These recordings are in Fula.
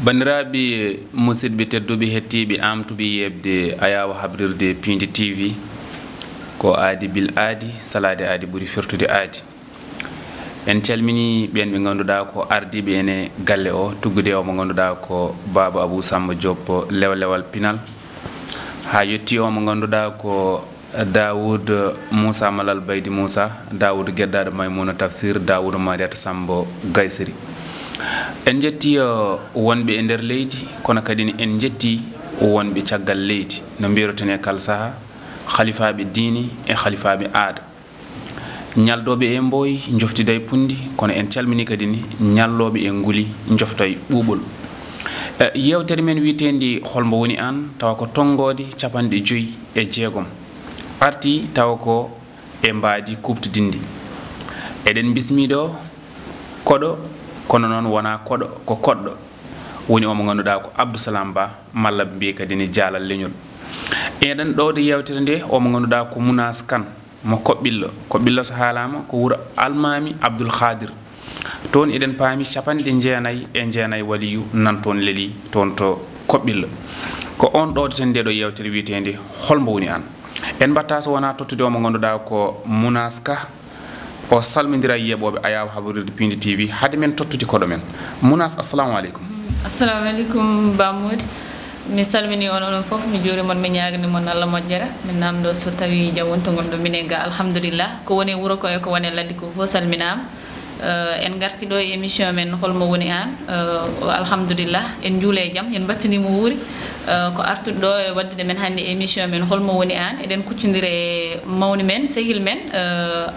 bandiraɓe musidɓe tedduɓe hettiɓe amtuɓe yebde ayawa habrirde Pindi TV ko aadi bil aadi salade aadi ɓuuri firtude aadi en calmini ɓen ɓe ganduɗa ko ardiɓe ene galle o tuggude o mo ganduɗa ko Baba Abou Samba Diop lewlewal Pinal ha yetti o mo ganduɗa ko Daoud Moussa Malal Baydi Moussa Daoud Geddaɗo Maymouna Tafsir Daoud Mariata Sambo Gaysiri en jetti wonɓe e nder leydi kono kadi en jetti wonɓe caggal leydi no mbiroten e kala saaha khalifaɓe diini e khalifaɓe aada ñaldoɓe e mboyi joftida e pundi kono en calmini kadi ni ñalloɓe e nguli jofta e ɓuuɓol yewtere men witendi holmo woni an tawa ko tongode 56 arti tawa ko e mbaadi kubtudindi eɗen bismiɗo koɗo kono noon wona koɗo ko koɗɗo woni omo ganduɗa ko Abdoussalam Ba malla mbiye kadi ni jaalal leñol eɗen ɗowde yewtere nde omo ganduɗa ko Mounas Kane mo Koɓɓillo so haalama ko wuuro Almami Abdoul Khadir toon eɗen paami 99 waliyu nan toon leeli toon to Koɓɓillo ko on ɗowdeten nde ɗo yewtere witende holmo woni an en batta so wona tottude omo ganduɗa ko Mounas Ka o salmidira yeɓoɓe ayawa habrirde Pindi TV hade men tottude koɗo men Mounas assalamu aleykum. Assalamu aleykum Bamodi mi salmini onon fof mi juurimon mi ñaagani mon Allah moƴƴere min namdo so tawi jam wontogol ɗo minen ga alhamdulillah ko woni wuro ko e ko woni laddi ko fof salminama en garti ɗo e émission men holmo woni an alhamdulillah en juule jam en battinimo wuuri ko artude ɗo e waddude men hannde émission men holmo woni an eɗen kuccodira e mawni men sehil men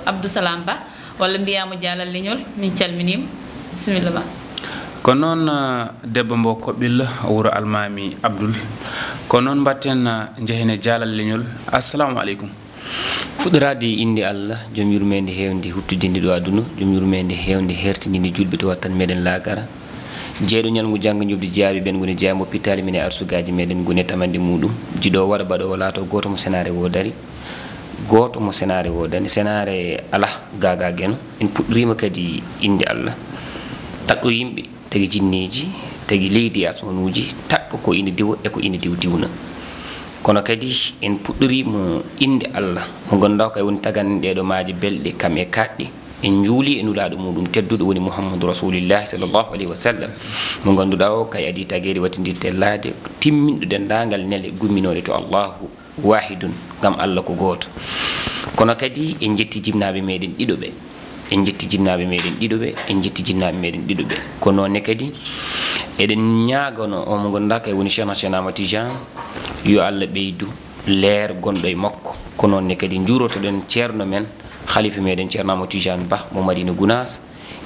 Abdoussalam Ba walla mbiyamo jaalal leñol min calminima bisimilla ma ko noon debbo mbo Koɓɓillo wuuro Almami Abdoul ko noon mbatten jehene jaalal leñol assalamu aleykum. fuɗɗorade inde Allah joom yurmede hewde huttudinde ɗo aduna joom yurmede hewde hertidinde julɓe to wattan meɗen laagara jeeɗo ñalngu jangga jobdi jaabi ɓen goni jeeyam hôpital men e arsugaji meɗen goni tamande muɗum jiɗo waɗa baɗo laato goto mo sénare wodari goto mo sénare wodani sénare ala gaga gueno en puɗɗorima kadi inde Allah taɗɗo yimɓe tagi jinneji tagi leydi asmanuji taɗɗo ko ina diwa e ko ina diwna kono kadi en puɗɗorimo inde Allah mo ganduɗa ko woni tagan ɗeɗo maaji belɗe kam e kaɗɗe en juuli e nulaɗo muɗum tedduɗo woni Muhammadou Rasulillahi sallllahu alayhi wa sallam mo ganduɗa o kay adi taguede wattidirte laade timminɗo dendagal nele gumminoɗe to Allahu wahidun gam Allah ko goto kono kadi en jetti jinnaɓe meɗen ɗiɗoɓe en jetti jinnaɓe meɗen ɗiɗoɓe en jetti jinnaɓe meɗen ɗiɗoɓe ko nonne kadi eɗen ñagono o mo ganduɗa kay woni Cheikh Ahmad Tidiane yo Allah ɓeydu leer gonɗo e makko ko nonne kadi juurotoɗen ceerno men khalifa meɗen ceerno Ahmad Tidiane Ba mo Madina Gounass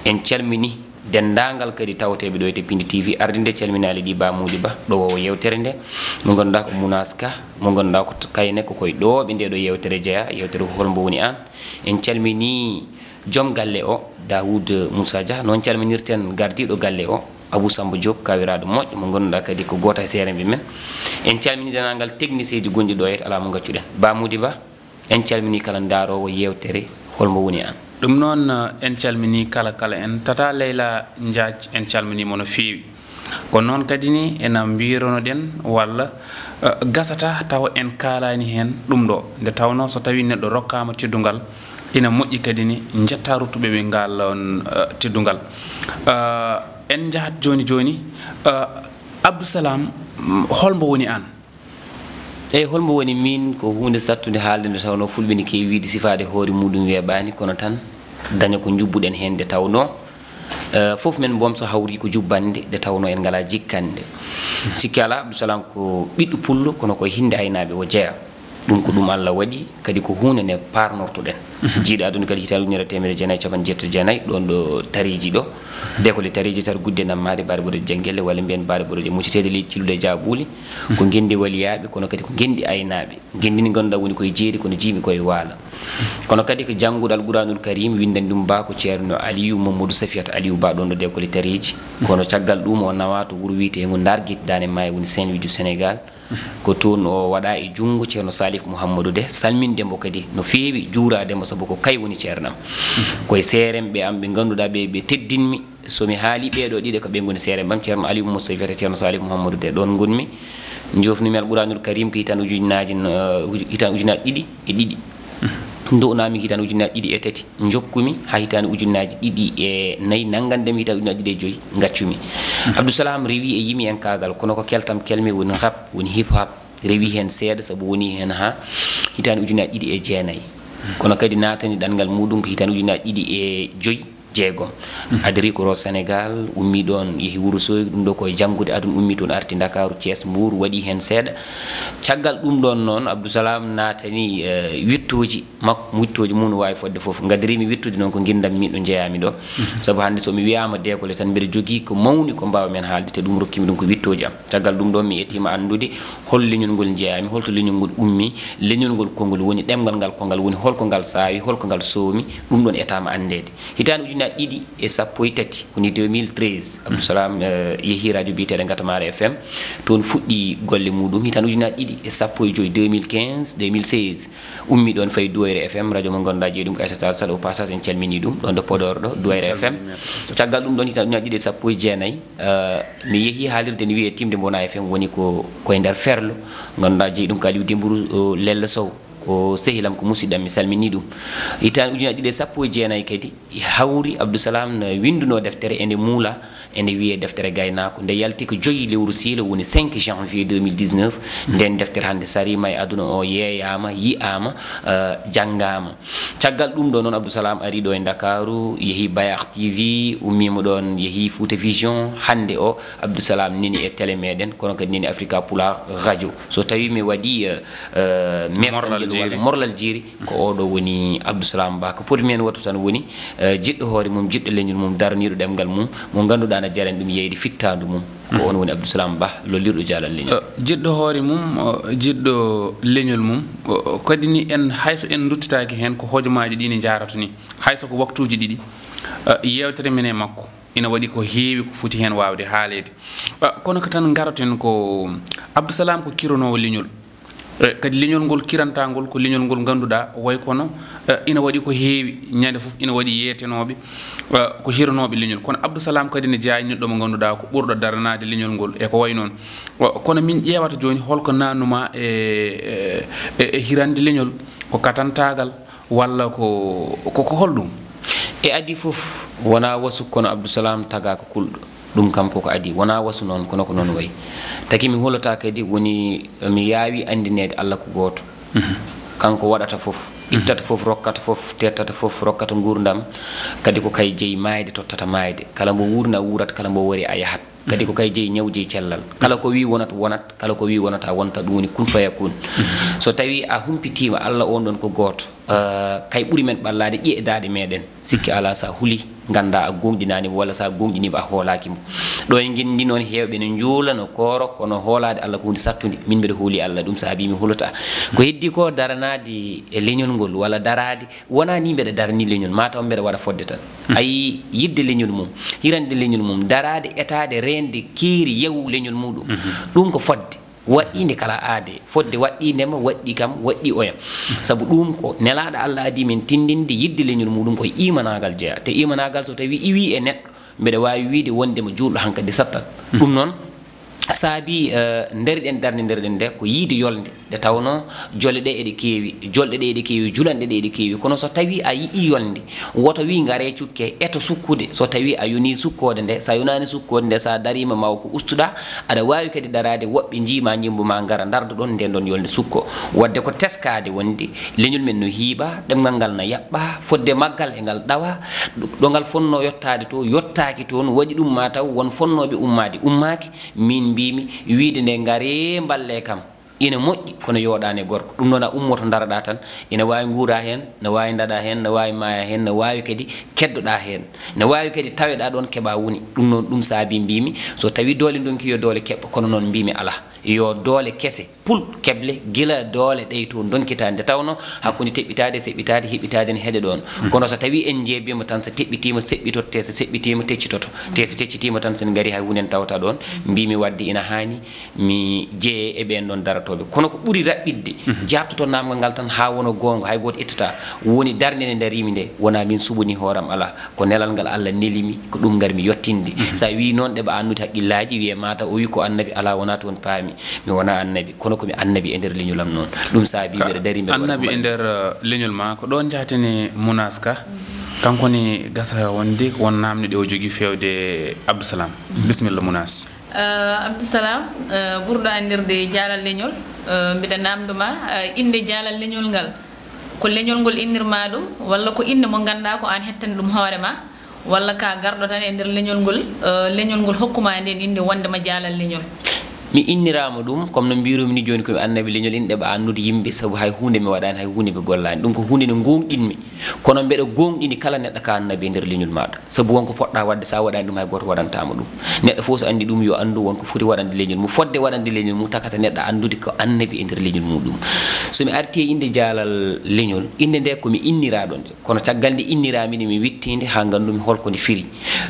en calmini dendagal kadi tawteɓe ɗo e Pindi TV arde nde calminali ɗi Bamudi Ba ɗo o yewtere nde mo ganduɗa ko Mounas Ka mo ganduɗa ko kayne ko koye ɗoɓe nde ɗo yewtere jeeya yewtere holmbo woni an en calmini joom galle o Daoud Moussa Dia noon calminirten gardiɗo galle o Abou Samba Diop kawiraɗo moƴƴo mo ganduɗa kadi ko goto e seeremɓe men en calmini dendagal technicien ji gonɗi ɗo et ala mo gaccuɗen Bamudi Ba en calmini kala darowo yewtere holmo woni an ɗum noon en calmini kala en Tata Leyla Diadj en calminimo no feewi ko noon kadi ni ena mbironoɗen walla gasata taw en kalani hen ɗum ɗo nde tawno so tawi neɗɗo rokkama teddugal ina moƴƴi kadi ni jetta ruttuɓe ɓe ngal on teddugal en jahat joni Abdoussalam holmo woni an eyyi holmo woni min ko hunde sattude haalde nde tawno fulɓe ni kewi wiide sifade hoore muɗum weeɓani kono tan daña ko jubbuɗen hen nde tawno fof men bom so hawri ko jubbande nde tawno en ngala jikkande sikki ala Abdoussalam ko ɓiɗɗo pullo kono koye hinde aynaɓe o jeeya ɗum ko ɗum Allah waɗi kadi ko hunde nde parnortoɗen jiiɗa aduna kadi hitaali ujunere temedde jeenayyi capanɗe jeetati jeenayyi ɗon ɗo tariji ɗo décolle tariji tar gudde nammade mbaɗe ɓoɗe janguelle walla mbiyen mbaɗe ɓoɗe muccitede leydi cillude jaɓuli ko gendi waliyaɓe kono kadi ko gendi aynaɓe gendini ganduɗa woni koye jeeri kono jiimi koye waala kono kadi ko jangguɗo Alqouranul Karim windani ɗum ba ko ceerno Aliou Mamadou Safiatou Aliou Ba ɗon ɗo décolle tariji kono caggal ɗum o nawa to wuuro wiyete ngo Ndarguit Dane Maayo woni Saint-Louis du Sénégal ko toon o waɗa e junngo ceerno salif mouhammadou de salmindemo kadi no feewi juurademo sabu ko kay woni ceernam koye seeremɓe am ɓe ngannduɗaa ɓe teddinmi somi haali ɓeeɗo ɗiɗe ko ɓe ngoni seere bam ceerno aliou moussa wiyete ceerno salif mouhammadou de ɗon gonmi jofnumi alqouranul karim ko hitan ujunaji ɗiɗi e ɗiɗi ndownami hitande ujunaji ɗiɗi e tati jokkumi ha hitande ujunaji ɗiɗi e nayyi nanggandemi hitande ujunaji ɗiɗi e joyyi gaccumi abdousalam rewi e yimi en kagal kono ko keltam kelmi woni rap woni hip hop rewi hen seeɗa saabu woni hen ha hitande ujunaji ɗiɗi e jeenayyi kono kadi natani ɗanngal muɗum ko hitande ujunaji ɗiɗi e joyyi jeegom adiri ko ro sénégal ummi ɗon yeehi Wourossogui ɗum ɗo koye janggude aduna ummi toon arti Dakaru Thiès Mbour waɗi hen seeɗa caggal ɗum ɗon noon abdousalam natani wittoji makko wittoji mum no wawi fodde foof gadirimi wittude noon ko guindam min ɗo jeeyami ɗo saabu hande somi wiyama dekole tan mbiɗa jogui ko mawni ko mbawa men haalde te ɗum rokkimi ɗum ko wittoji am caggal ɗum ɗon mi ettima andude hol leñol ngol jeeyami holto leñol ngol ummi leñol ngol kongol woni ɗemgal ngal kongal woni holko ngal saawi holko ngal soomi ɗum ɗon etama andede hitande ujunaji ɗiɗi e sappo e tati woni 2013 abdousalam yeehi radio biyeteɗe Gatamara FM toon fuɗɗi golle muɗum hitande ujunaji ɗiɗi e sappo e joyyi 2015 2016 ummi ɗon fayi Douaire FM radio mo ganduɗa jeeyi ɗum ko Aissata Sall au passage en calmini ɗum ɗon ɗo Podor ɗo Douaire FM caggal ɗum ɗon hitande ujunaji ɗiɗi e sappo e jeenayyi mi yeehi haalirde ne wiye Timde Bona FM woni koye nder ferlo ganduɗa jeeyi ɗum ko Aliou Dembourou Lella Sow ko sehilam ko musidɗam mi salmini ɗum hitande ujunaji ɗiɗi e sappo e jeenayyi kadi hawri abdousalam no winduno deftere ende muula ende wiye deftere gaynako nde yalti ko joyi lewru siilo woni 5 janvier 2019 nden deftere hande sarima e aduna o yeeyama yiyama janggama caggal ɗum ɗo noon abdousalam ari ɗo e Dakaru yeehi Bayar TV ummima ɗon yeehi Fouta Vision hande o abdousalam nini e télé meɗen kono kadi nini Africa Pula radio so tawi mi waɗi morlal jiiri ko oɗo woni abdousalam ba ko poti men wattu tan woni jiɗɗo hoore mum jiɗɗo leñol mum daraniɗo ɗemgal mum mo ganduɗa na jaren ɗum yeyde fittandu mum ko on woni abdousalam ba lollirɗo jaalal leñol jiɗɗo hoore mum jiɗɗo leñol mum kadi ni en hayso en duttitaki hen ko hojomaji ɗi ne jarata ni hayso ko waktuji ɗiɗi yewtere men e makko ina waɗi ko heewi ko foti hen wawde haalede kono ko tan garoten ko abdousalam ko kironowo leñol kadi leñol ngol kirantagol ko leñol ngol ganduɗa way kono ina waɗi ko heewi ñande foof ina waɗi yeetenoɓe ko hiranoɓe leñol kono abdousalam kadi ne jeeya neɗɗo mo ganduɗa ko ɓurɗo daranade leñol ngol e ko way noon kono min ƴewata joni holko nannuma e hirande leñol ko katantagal walla ko holɗum e adi foof wona wasu kono abdousalam taga ko kulɗo ɗum kam koko adi wona wasu noon kono ko noon wayi taki mi holata kadi woni mi yaawi andinede Allah ko goto kanko waɗata foof ittata foof rokkata foof tettata foof rokkata gurdam kadi ko kay jeeyi mayde tottata mayde kala mbo wurna wurat kala mbo wari a yahat kadi ko kay jeeyi ñaw jeeyi cellal kala ko wi wonat wonat kala ko wi wonata wonta ɗum woni kun fayakun so tawi a humpitima Allah on ɗon ko goto kay ɓuuri men ɓallade ƴeeɗade meɗen sikki ala sa huuli ganda a gonɗinanimo walla sa gonɗinimo a hoolakimo ɗo e guindi noon hewɓe ne juulano kooro kono hoolade Allah ko hunde sattude min mbiɗa huuli Allah ɗum saabi mi hulata ko heddi ko daranade e leñol ngol walla darade wona ni mbeɗa darani leñol mataw mbeɗa waɗa fodde tan ayi yidde leñol mum hirande leñol mum darade etade rende keeri yew leñol muɗum ɗum ko fodde waɗɗinde kala aade fodde waɗɗindema waɗɗi kam waɗɗi oyam saabu ɗum ko nelaɗo Allah adi men tindinde yidde leñol muɗum koye imanagal jeeya te imanagal so tawi iwi e neɗɗo mbeɗa wawi wiide wondema juulɗo hankkadi sattat ɗum noon saabi ndariɗen darde nderɗen nde ko yiide yolde nde tawno jolle ɗe eɗe keewi jolɗe ɗe eɗe keewi julanɗe ɗe eɗe keewi kono so tawi a yii yolde woto wi gaare cukke eto sukkude so tawi a yoni sukkode nde sa yonani sukkode nde sa darima maw ko ustuɗa aɗa wawi kadi darade woɓɓe jiima jimbu ma gara dardo ɗon nden ɗon yolde sukko wadde ko teskade wonde leñol men no hiiɓa ɗemgal ngal no yaɓɓa fodde maggal e ngal ɗawa ɗo ngal fonno yottade to yottaki toon waɗi ɗum ma taw won fonnoɓe ummade ummaki min mbimi wiide nde gaare balle kam ina moƴƴi kono yooɗani gorko ɗum noon a ummoto daraɗa tan ina wawi guura hen ne wawi daɗa hen ne wawi maya hen ne wawi kadi keddoɗa hen ne wawi kadi taweɗa ɗon keeɓa woni ɗum noon ɗum saabi mbimi so tawi doole donki yo doole keɓɓa kono noon mbimi ala yo doole kese pul keble gila doole ɗey to donkitande tawno hakkunde teɓɓitade seɓɓitade heɓɓitade ne heɗe ɗon kono so tawi en jeebima tan so teɓɓitima seɓɓitotte so seɓɓitima teccitoto te so teccitima tan sen gari hay hunden tawta ɗon mbimi wadde ina hani mi jeeye e ɓen ɗon daratoɓe kono ko ɓuuri raɓɓidde jabtoto namgal ngal tan ha wona gonga hay goto ittata woni darde nde darimi nde wona min suɓani hooram ala ko nelal ngal Allah nelimi ko ɗum garmi yettinde sa wi noon ɗeɓa annude haqqillaji wiye mata o wi ko annabi ala wona toon paami mi wona annabi kono komi annabi e nder leñolam noon ɗum saabi mbeɗa dari annabi e nder leñol ma ko ɗon jatini Mounas Ka kankoni gasa wonde won namde ɗe o jogui fewde Abdousalam bisimilla Mounas. Abdousalam ɓurɗo andirde jaalal leñol mbiɗa namdoma inde jaalal leñol ngal ko leñol ngol innirma ɗum walla ko inde mo ganduɗa ko an hettani ɗum hoorema walla ka garɗo tan e nder leñol ngol hokkuma nden inde wondema jaalal leñol? mi innirama ɗum comme no mbirumi ni joni komi annabi leñol inde ɓe annude yimɓe saabu hay hunde mi waɗani hay hunde mi gollani ɗum ko hunde nde gonɗinmi kono mbeɗa gonɗini kala neɗɗo ka annabi e nder leñol maɗa saabu wonko poɗɗa wadde sa waɗani ɗum hay goto waɗantama ɗum neɗɗo foof so andi ɗum yo andu wonko foti waɗande leñol mum fodde waɗande leñol mum takata neɗɗo andude ko annabi e nder leñol muɗum somi arti e inde jaalal leñol inde nde komi inniraɗo nde kono caggal nde inniramini mi wittinde ha gandumi holko nde firi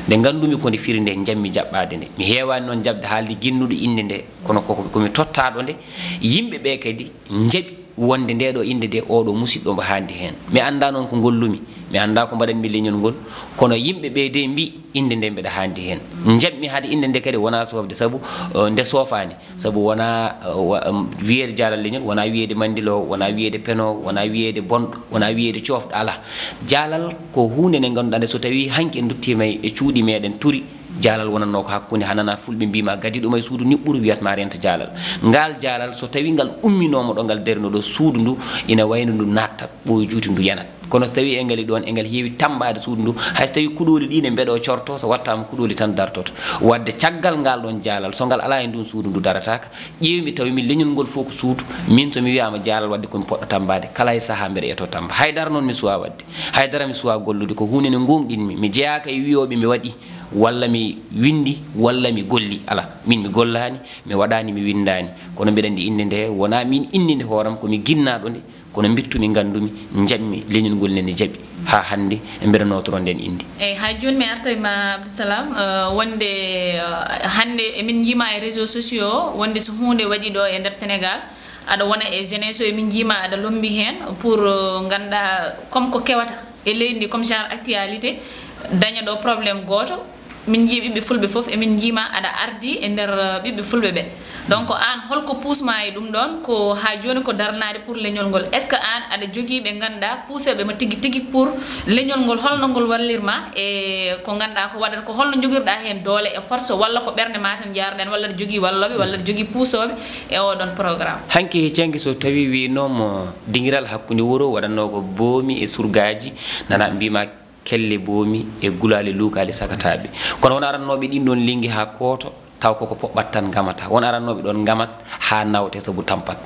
nde gandumi ko nde firi nde jammi jaɓɓade nde mi hewani noon jabde haalde ginnuɗo inde nde kono komi tottaɗo nde yimɓe ɓe kadi jaaɓi wonde nde ɗo inde de oɗo musidɗo mbo handi hen mi anda noon ko gollumi mi anda ko mbaɗanmi leñol ngol kono yimɓe ɓe de mbi inde nde mbeɗa handi hen jaɓmi haade inde nde kadi wona sofde saabu nde sofani saabu wona wiyede jaalal leñol wona wiyede mandilowo wona wiyede penowo wona wiyede bonɗo wona wiyede cofɗo ala jaalal ko hunde nde ganduɗa nde so tawi hanki en duttima e cuuɗi meɗen turi jaalal wonanno ko hakkunde hanana fulɓe mbima gadi ɗum e suudu niɓɓuru wiyatma renta jaalal ngal jaalal so tawi ngal umminoma ɗo ngal darino ɗo suudu ndu ina wayno ndu natta ɓoye juuti ndu yanat kono so tawi e ngali ɗon e ngal heewi tambade suudu ndu hayso tawi kuɗoli ɗi ne mbeɗo corto so wattama kuɗoli tan dartoto wadde caggal ngal ɗon jaalal so ngal ala e ndun suudu ndu darataka ƴewmi tawi min leñol ngol fof ko suudu min somi wiyama jaalal wadde komi poɗɗo tambade kala e saaha mbeɗa eto tamba haydara noon mi suwa wadde haydara mi suwa gollude ko hunde nde gonɗinmi mi jeeyaka e wiyoɓe mi waɗi walla mi windi walla mi golli ala min mi gollani mi waɗani mi windani kono mbeɗa andi inde nde wona min inninde hooram komi ginnaɗo nde kono birtumi gandumi jammi leñol ngol nene jaaɓi ha hande e mbeɗa notoro nden indi eyyi ha joni mi artayma Abdousalam wonde hande emin jiima e réseaux sociaux wonde so hunde waɗi ɗo e nder Sénégal aɗa wona e jeunesse o emin jiima aɗa lombi hen pour ganduɗa comme ko kewata e leydi ndi comme genre actualité daña ɗo probléme goto min jii ɓiɓɓe fulɓe foof emin jiima aɗa ardi e nder ɓiɓɓe fulɓe ɓe donc an holko pusma e ɗum ɗon ko ha joni ko darnade pour leñol ngol est ce que an aɗa jogui ɓe ganduɗa puuseɓe ma tigui tigui pour leñol ngol holno ngol wallirma e ko ganduɗa ko waɗata ko holno jogirɗa hen doole e force walla ko ɓerde ma tan jaruɗen walla aɗa jogui walloɓe walla aɗa jogui puusoɓe e oɗon programme hanki heccanki so tawi winomo dingiral hakkude wuuro waɗanno ko boomi e surgaji nana mbima kelle boomi e gulale luukale sakataɓe kono won arannoɓe ɗin ɗon linggi ha kooto taw koko poɓɓat tan gamata won arannoɓe ɗon gamat ha nawte saabu tampat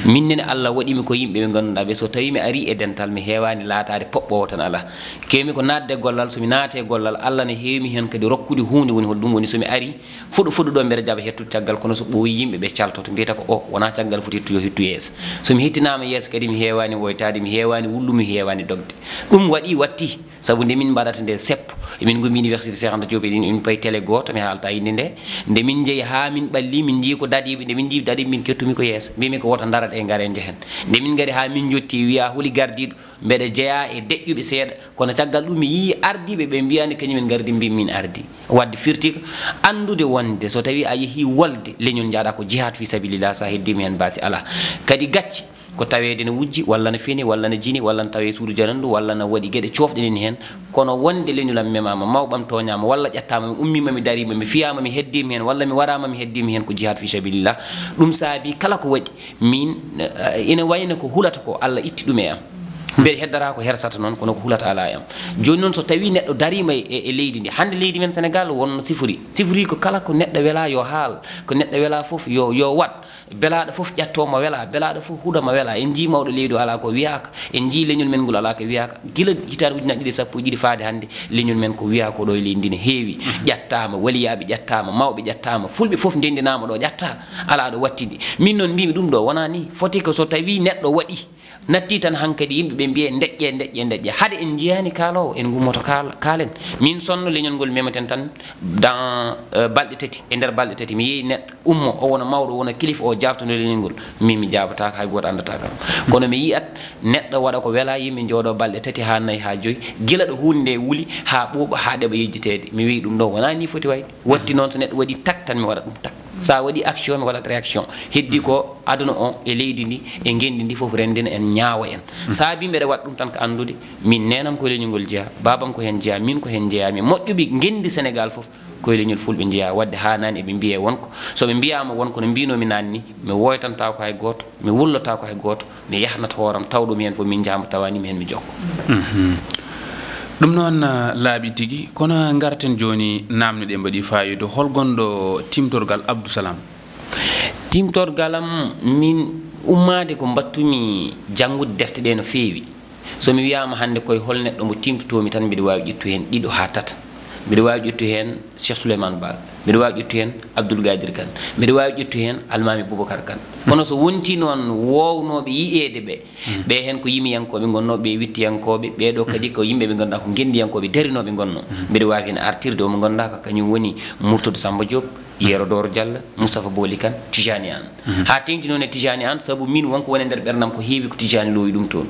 minnene Allah waɗimi ko yimɓe ɓe ganduɗa ɓe so tawi mi ari e dental mi hewani laatade poɓɓowo tan ala kewmi ko nadde gollal somi naate gollal Allah ne hewmi hen kadi rokkude hunde woni hol ɗum woni somi ari fuɗo ɗo mbeɗa jaɓa hettude caggal kono so ɓooyi yimɓe ɓe caltoto mbiyata ko o wona caggal foti hettu yo hettu yeeso somi hettinama yeeso kadi mi hewani woytade mi hewani wullu mi hewani dogde ɗum waɗi watti saabu nde min mbaɗata nde seppo emin gomi université Cheikh Anta Diop min payi télé goto mi haalta inde nde min jeeyi ha min ɓalli min jii ko daɗiɓe nde min jii daɗiɓe min kettumi ko yeeso mbimi ko woto darat e gare jehen nde min gari ha min jotti wiya holi gardiɗo mbeɗa jeeya e deƴƴuɓe seeɗa kono caggal ɗum mi yii ardiɓe ɓe mbiyani kañumen gardi mbimi min ardi wadde firtika andude wonde so tawi a yeehi wolde leñol jaaɗa ko jihad fi sabilillah sa heddimi hen basi ala kadi gacce ko tawede ne wujji walla ne fini walla ne jini walla ne tawe suudu janandu walla ne waɗi gueɗe cofɗenen hen kono wonde leñolam memama mawɓam toñama walla ƴettama mi ummima mi darima mi fiyama mi heddimi hen walla mi warama mi heddimi hen ko jihad fi sabilillah ɗum saabi kala ko waɗi min ina wayno ko hulata ko Allah itti ɗum e am mbeɗa heddata ko hersata noon kono ko hulata ala am joni noon so tawi neɗɗo darima e leydi ndi hande leydi men Sénégal wonno sifori ko kala ko neɗɗo wela yo haal ko neɗɗo wela fof yo wat belaɗo fof ƴattoma wela belaɗo fof huɗama wela en ji mawɗo leydi ala ko wiyaka en ji leñol men ngol ala ko wiyaka gila hitande ujunnaje ɗiɗi sappo e ɗiɗi faade hande leñol men ko wiya ko ɗo e leydi ndi ne heewi ƴattama waliyaɓe ƴattama mawɓe ƴattama fulɓe fof ndendinama ɗo ƴatta ala ɗo wattidi min noon mbimi ɗum ɗo wona ni foti ko so tawi neɗɗo waɗi natti tan hankadi yimɓe ɓe mbiye deƴƴe hade en jiyani kaalowo en gummoto kaalen min sonno leñol ngol mematen tan dans balɗe tati e nder balɗe tati mi yeeyi neɗɗo ummo o wona mawɗo wona kilifa o jabtono leñol ngol min mi jabataka hay goto andata kam kono mi yiyat neɗɗo waɗa ko wela yimɓe jooɗo balɗe tati ha nayyi ha joyyi gila ɗo hunde nde wuuli ha ɓuuɓa ha ɗeɓa yejjitede mi wi ɗum ɗo wona ni foti wayde watti noon so neɗɗo waɗi tak tan mi waɗa ɗum tak sa waɗi action mi waɗat réaction heddi ko aduna o e leydi ndi e gendi ndi fof rendina en ñaawa en saabi mbeɗa waɗa ɗum tan ko andude min nenam koye leñol ngol jeeya babam ko hen jeeya min ko hen jeeyami moƴƴuɓe gendi Sénégal fof koye leñol fulɓe jeeya wadde ha nani eɓe mbiye wonko soɓe mbiyama wonko no mbinomi nani ni mi woytanta ko hay goto mi wullata ko hay goto mi yahnata hooram tawɗumi hen fof min jama tawanimi hen mi jokko ɗum noon laaɓi tigi kono garten joni namne ɗe mbaɗi fayida hol gonɗo timtorgal Abdou Salam timtorgalam min ummade ko battumi janngude defte ɗe no feewi somi wiyama hande koye hol neɗɗo mo timtotomi tan mbiɗa wawi ƴettu hen ɗiɗo ha tata mbiɗa wawi ƴettu hen Cheikh Souleymane Baal mbiɗa wawi ƴettu hen Abdoul Gadir Kane mbiɗa wawi ƴettu hen Almami Boubacar Kane kono so wonti noon wownoɓe yiyede ɓe hen ko yimiyankoɓe gonnoɓe wittiyankoɓe ɓeɗo kadi ko yimɓe ɓe ganduɗa ko gendiyankoɓe darinoɓe gonno mbiɗa wawi hen artirde omo ganduɗa ko kañum woni Mourtoude Samba Diop Yero Doro Diallo Moustapha Boli Kane Tijani An ha tengti noon e Tijani An saabu min wonko woni nder ɓerdam ko heewi ko Tijani lowi ɗum toon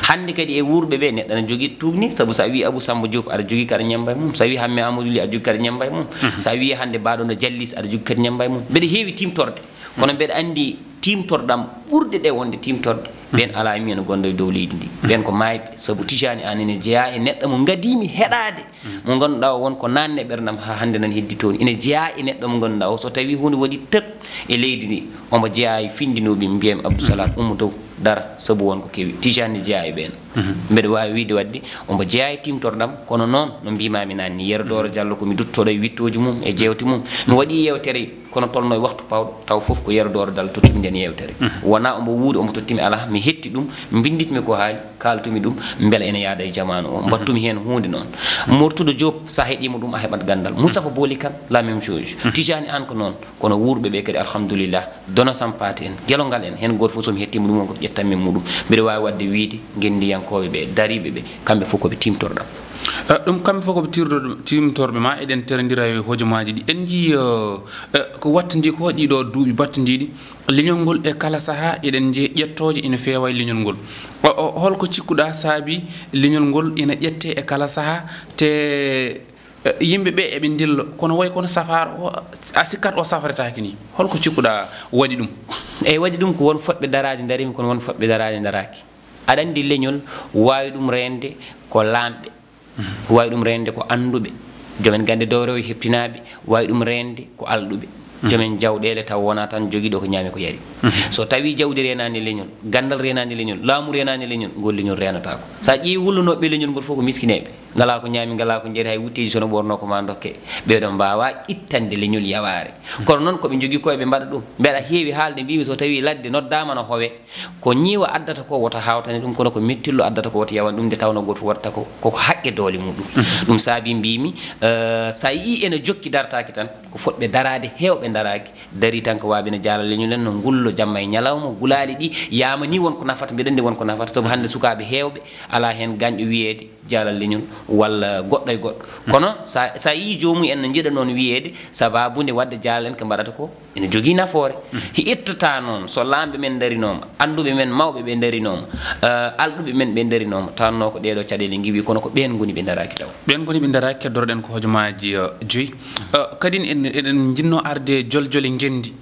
hande kadi e wuurɓe ɓe neɗɗo ne jogui tugni saabu sa wi Abou Samba Diop aɗa jogui kaɗa ñamba e mum sa wi Hamme Amadou Ly aɗa jogui kaɗa ñamba e mum sa wi hande baɗono Diallis aɗa jogui kadi ñamba e mum mbeɗa heewi timtorde kono mbeɗa andi timtorɗam ɓurɗe ɗe wonde timtorde ɓen ala mi ene gonɗo e dow leydi ndi ɓen ko mayɓe saabu Tijani An ene jeeya e neɗɗo mo gadimi heɗade mo ganduɗa o wonko nanne ɓerdam ha hande nan heddi toon ene jeeya e neɗɗo mo ganduɗa o so tawi hunde waɗi tëp e leydi ndi omo jeeya e findinoɓe mbiyami Abdou Salam ummo dow dara saabu wonko kewi Tijani jeeya e ɓen mbeɗa wawi wiide wadde omo jeeya e timtorɗam kono noon no mbimami nanni Yero Doro Diallo komi duttoɗo e wittoji mum e jewte mum mi waɗi yewtere kono tolno e waktu pawɗo taw fof ko Yero Doro Diallo tottimi nden yewtere wona omo wuuri omo tottimi ala mi hetti ɗum binditmi ko haali kaltumi ɗum beela ene yaada e jamanu o battumi hen hunde noon Mourtoude Diop sa heeɗima ɗum a heɓat gandal Moustapha Boli Kane la même chose Tijani An ko noon kono wuurɓe ɓe kadi alhamdulillah Dono Sampate en Gelongal en hen goto fof somi hettima ɗum wonko ƴettanmi muɗum mbiɗa wawi wadde wiide gendiyankoɓe ɓe dariɓe ɓe kamɓe fof koɓe timtorɗam ɗum kamɓe fof koɓe timtorɓe ma eɗen terodira e hojomaji ɗi en jii ko wattidi ko ɗiɗo duuɓi battidiɗi leñol ngol e kala saaha eɗen jii ƴettoje ina feewa e leñol ngol holko cikkuɗa saabi leñol ngol ina ƴette e kala saaha te yimɓe ɓe eɓe dillo kono way kono safaro a sikkat o safretaki ni holko cikkuɗa waɗi ɗum eyyi waɗi ɗum ko won foɗɓe daraji darimi kono won foɗɓe daraji daraki aɗa andi leñol wawi ɗum rende ko lamɓe wawi ɗum rende ko anduɓe jomen gande dowrewo heptinaɓe wawi ɗum rende ko alɗuɓe jomen jawɗele taw wona tan joguiɗo ko ñaami ko yari so tawi jawdi renani leñol gandal renani leñol laamu renani leñol ngol leñol renatako sa ƴeewi wullunoɓe leñol ngol fof ko miskineɓe ngala ko ñaami ngala ko jeeri hay wutteji sono ɓorno ko ma dokke ɓeɗon mbawa ittande leñol yaware kono noon koɓe jogui koyeɓe mbaɗa ɗum mbeɗa heewi haalde mbimi so tawi ladde noddama no howe ko ñiiwa addata ko wota hawtane ɗum kono ko mettillo addata ko wota yawan ɗum nde tawno goto watta koko haqqe doole muɗum ɗum saabi mbimi sa yi ene jokki dartaki tan ko fotɓe darade hewɓe daraki dari tan ko waɓe ne jaala leñol en no ngullo jamma e ñalawma gulali ɗi yama ni wonko nafata mbiɗa andi wonko nafata saabu hande sukaɓe hewɓe ala hen gañƴo wiyede jaalal leñol walla goɗɗo e goɗɗo kono sa yi jomum en no jiiɗa noon wiyede sababude wadde jaalal en ko mbaɗata ko ene jogui nafoore ittata noon so lamɓe men darinoma anduɓe men mawɓe ɓe darinoma alɗuɓe men ɓe darinoma tanno ko ɗeɗo caɗele giwi kono ko ɓen goni ɓe daraki taw ɓen goni ɓe daraki keddoroɗen ko hojomaji joyyi kadi eɗen jinno arde joljole gendi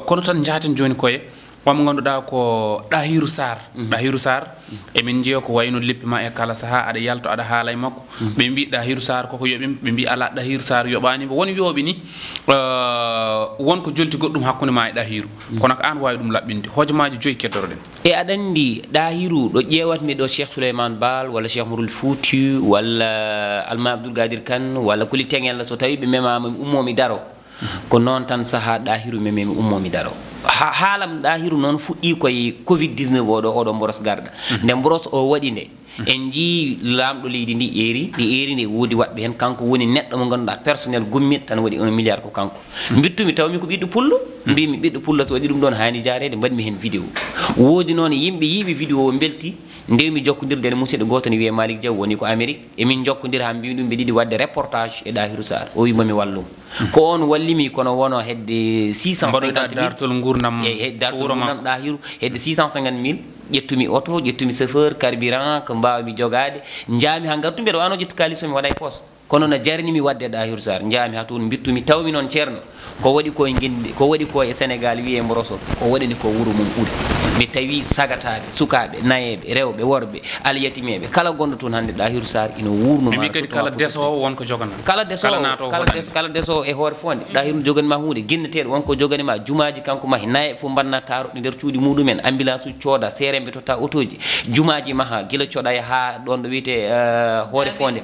kono tan jaten joni koye wam ganduɗa ko Dahiru Sar Dahiru Sar emin jeeyo ko wayno leppima e kala saha aɗa yalto aɗa haala e makko ɓe mbi Dahiru Sar koko yoɓim ɓe mbi ala Dahiru Sar yoɓanima won yooɓi ni wonko jolti goɗɗum hakkude ma e Dahiru kono ko an wawi ɗum laɓɓinde hojomaji joyi keddoroɗen e aɗa andi Dahiru ɗo ƴewatmi ɗo Cheikh Souleymane Baal walla Cheikh Mouroul Fouti walla Alma Abdoul Gadir Kane walla Kuli Tengel so tawi ɓe memama mi ummomi daro ko noon tan saha Dahiru mememi ummomi daro haalam Dahiru noon fuɗɗi koye Covid-19 oɗo mboros garɗa nde mboros o waɗi nde en jii lamɗo leydi ndi eri nde woodi waɗɓe hen kanko woni neɗɗo mo ganduɗa personnel gummiɗo tan waɗi 1 milliard ko kanko bittumi tawmi ko ɓiɗɗo pullo mbimi ɓiɗɗo pullo so waɗi ɗum ɗon hani jarede mbaɗmi hen vidéo woodi noon yimɓe yiiɓe vidéo o belti ndewmi jokkodirde e musidɗo goto ne wiye Malick Diaw woni ko Amérique emin jokkodira ha mbimi ɗum ɓe ɗiɗi wadde reportage e Dahiru Sar o wimami wallum ko on wallimi kono wono hedde 650 dartol gurdam dartol gurdam Dahiru hedde 650 000 ƴettumi auto ƴettumi chauffeur carburant ko mbawmi jogade jaami ha gartu mbiɗa wano ƴettu kalis o mi waɗa e poos kono no jarnimi wadde Dahiru Sar jaami ha toon bittumi tawmi noon ceerno ko waɗi koye guinde ko waɗi ko e Sénégal wiye Mboroso ko waɗani ko wuuro mum ɓuuri mi tawi sagataɓe sukaɓe nayeɓe rewɓe worɓe alyatimeɓe kala gonɗo toon hande Dahiru Sar ina wurnoma kadi kala desowo wonko jogana kala desowo e hoore fonde Dahiru joganima hunde guinneteɗo wonko joganima jumaji kanko mahi nayeɓe fof mbanna taroɗe nder cuuɗi muɗumen ambulance uji cooda seremɓe totta auto ji jumaji maha guila coɗaya ha ɗon ɗo wiyete hoore fonde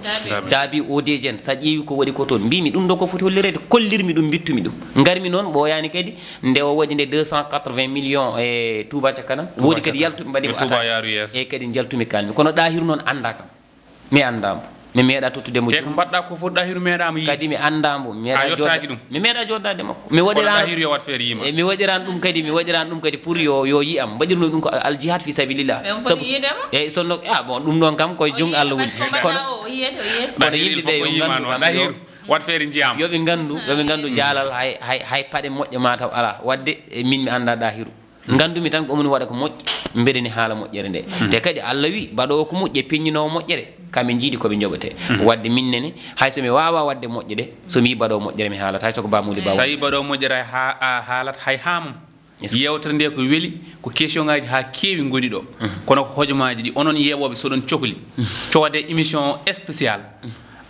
daabi odejen sa ƴeewi ko waɗi ko toon mbimi ɗum ɗo ko foti hollirede kollirmi ɗum bittumi ɗum garmi noon ɓooyani kadi nde o waɗi nde 280 millions e Touba ca kanam woodi kadi yaltuɓe mbaɗimo attaque e kadi jaltumi kalmi kono Dahiru noon anda kam mi andamo mi meeɗa tottudemo te ko mbaɗɗa ko fof Dahiru meeɗama yi kadi mi andamo mi meeɗa joddade makko mi waɗiran ɗum kadi mi waɗiran ɗum kadi pour yo yiyam mbaɗirno ɗum ko al jihad fi sabilillah sabu e sonno bon ɗum ɗon kam koye jung Allah woni kono yimɓeɓe yo gandu Dahiru wat feere jiyam yoɓe gandu jaalal hay paɗe moƴƴe mataw ala wadde min mi anda Dahiru gandumi tan ko omoni waɗa ko moƴƴi mbeɗeni haala moƴƴere nde te kadi Allah wi mbaɗowo ko moƴƴe peññinowo moƴƴere kamɓe jiiɗi koɓe joɓete wadde minnene hay somi wawa wadde moƴƴe ɗe somi yi mbaɗowo moƴƴere mi haalata hay soko bamude bawa sa yi mbaɗowo moƴƴere a haalat hay hamum yewtere nde ko weeli ko question ngaji ha keewi goni ɗo kono ko hojomaji ɗi onon yeɓoɓe soɗon cohli coode émission spécial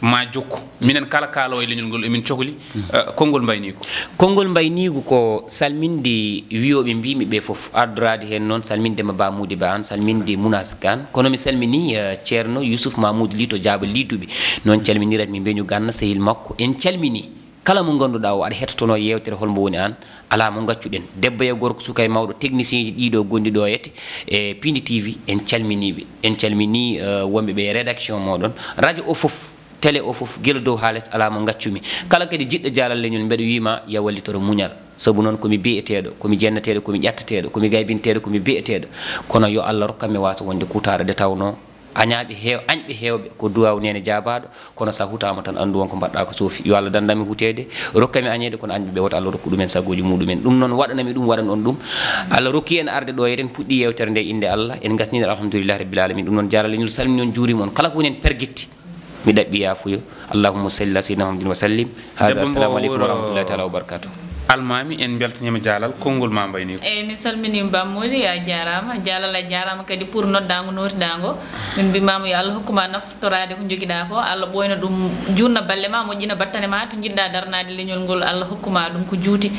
ma jokku minen kala kaalowo e leñol ngol emin cohli konngol mbaynigo konngol mbaynigo ko salminde wiyoɓe mbimi ɓe foof ardorade hen noon salminde ma Bamoudi Ba an salminde Mounas Kane kono mi salmini ceerno Youssouf Mamoudou Ly to Diaba Liduɓe noon calminirat mi beñu ganna sehil makko en calmini kala mo ganduɗa o aɗa hettotono yewtere holmo woni an ala mo gaccuɗen debbo e gorko suka e mawɗo technicien ji ɗiɗo gondi ɗo yette e Pindi TV en calminiɓe en calmini wonɓe ɓe rédaction moɗon radio o foof télé o fof guila dow ha less ala mo gaccumi kala kadi jiɗɗo jaalal leñol mbeɗa wima ya wallitoro muñal sabu noon komi biyeteɗo komi jennateɗo komi ƴattateɗo komi gaybinteɗo komi biyeteɗo kono yo Allah rokkami wasa wonde kutare de tawno añɓe heewɓe ko duwaw nene jaabaɗo kono sa hutama tan andu wonko mbaɗɗa ko soofi yo Allah dandami hutede rokkami añede kono añɓeɓe woto Allah rokku ɗumen sagoji muɗumen ɗum noon waɗanami ɗum waɗan on ɗum Allah rokki en arde ɗo eɗen puɗɗi yewtere nde inde Allah en gasnide alhamdoulillahi rabbil alamin ɗum noon jarala leñol salmini on juurima on kala ko woni en perguitti mi ɗaɓɓi yafuyo allahumma salli ala sayyidina muhammadin wa sallim hada assalamu aleykum wa rahmatullahi taala wa barakatuh almami en beltanima jaalal konngol ma mbayni ko mi salminima Bamoudi a jarama jaalal a jarama kadi pour noddago notidago min mbimama yo Allah hokkuma naftorade ko joguiɗa ko Allah ɓoyna ɗum jurna balle ma moƴƴina battane ma to jiɗɗa darnade leñol ngol Allah hokkuma ɗum ko juuti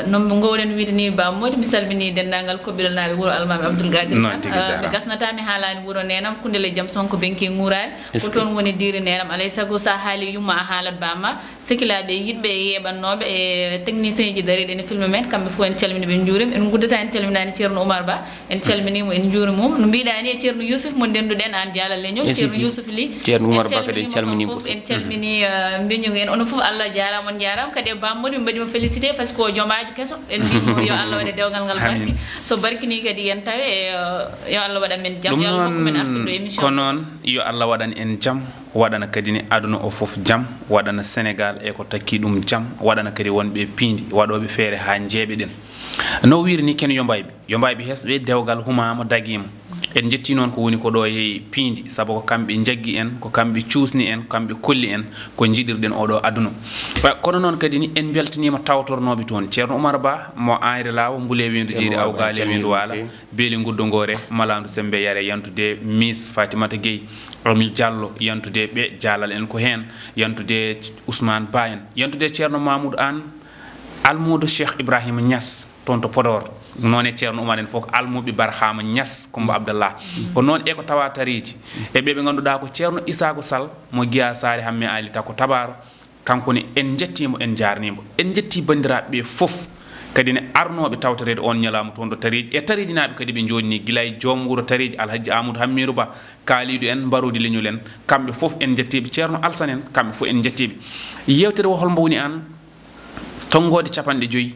no gowɗen wiide ni Bamoudi mi salmini dendagal koɓɓilanaɓe wuuro almami Abdoul Gadir Kane mi gasnatami haalani wuuro nenam Koundéle Jaam Sonko Benki Ngourani ko toon woni diiri nenam alay saago sa haali yumma a haalat bamma sekilaɓe yiɗɓe yeɓannoɓe e technicien ji dariɗe ene filme men kamɓe fof en calmini ɓe juurim en guddata en calminani ceerno Oumar Ba en calminimo en juuri mum no mbiɗani e ceerno Youssouf mo ndenduɗen an jaalal leñol ceerno Youssouf Ly ceerno Oumar Ba kadi en calminimo en calmini mbeñugo en onon fof Allah jarama on jarama kadi e Bamoudi mi mbaɗimo félicité par ce que o joomaju kesso en mbimo yo Allah waɗe dewgal ngal barki so barkini kadi yen tawe yo Allah waɗa men jaam yo Allah hokku men artude émission ko noon yo Allah waɗan en jaam waɗana kadi ne aduna o fof jaam waɗana Sénégal e ko takki ɗum jaam waɗana kadi wonɓe piindi waɗoɓe feere ha jeeɓe ɗen no wiiri ni ken yombayɓe hesɓe dewgal humama daguima en jetti noon ko woni ko ɗo e piindi sabu ko kamɓe jaggi en ko kamɓe cuusni en ko kamɓe kolli en ko jiɗirɗen oɗo aduna kono noon kadi ni en beltanima tawtornoɓe toon ceerno oumar ba mo ayre lawo mbule wendu jeeri awgale wendu wala beeli guddo ngore malandu sembe yare yantude miss fatimata gueye Ami Diallo yantude ɓe jalal en ko hen yantude Ousmane Ba en yantude ceerno Mamoudou Anne almudo Cheikh Ibrahima Niass toon to Podor noon e ceerno Oumar en fof ko almuɓe Barhama Niass Coumba Abdallah ko noon e ko tawa tariji e ɓe ɓe ganduɗa ko ceerno Isako Sall mo Guiya Sare hamme Ali Tako Tabaro kankone en jettimo en jarnimo en jetti bandiraɓe ɓe fof kadi ne arnoɓe tawtorede on ñalama toon ɗo tariji e tariji naɓe kadi ɓe jodni guila e joom wuuro tariji Alhaji Amadou Hammirou Ba kaalidu en mbarodi leñol en kamɓe fof en jettiɓe ceerno Alsane en kamɓe fof en jettiɓe yewtere wo holmo woni an tonggode 56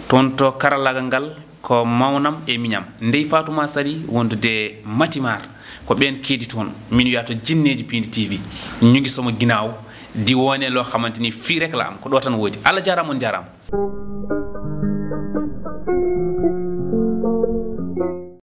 toon to karallagal ngal ko mawnam e miñam ndey Fatouma Sali wondude Matimar ko ɓen keedi toon min wiya to jinneji Pindi TV ñugi somo guinaw di wone lo xamanteni fi rek la am ko do tan wodi Allah jarama on jarama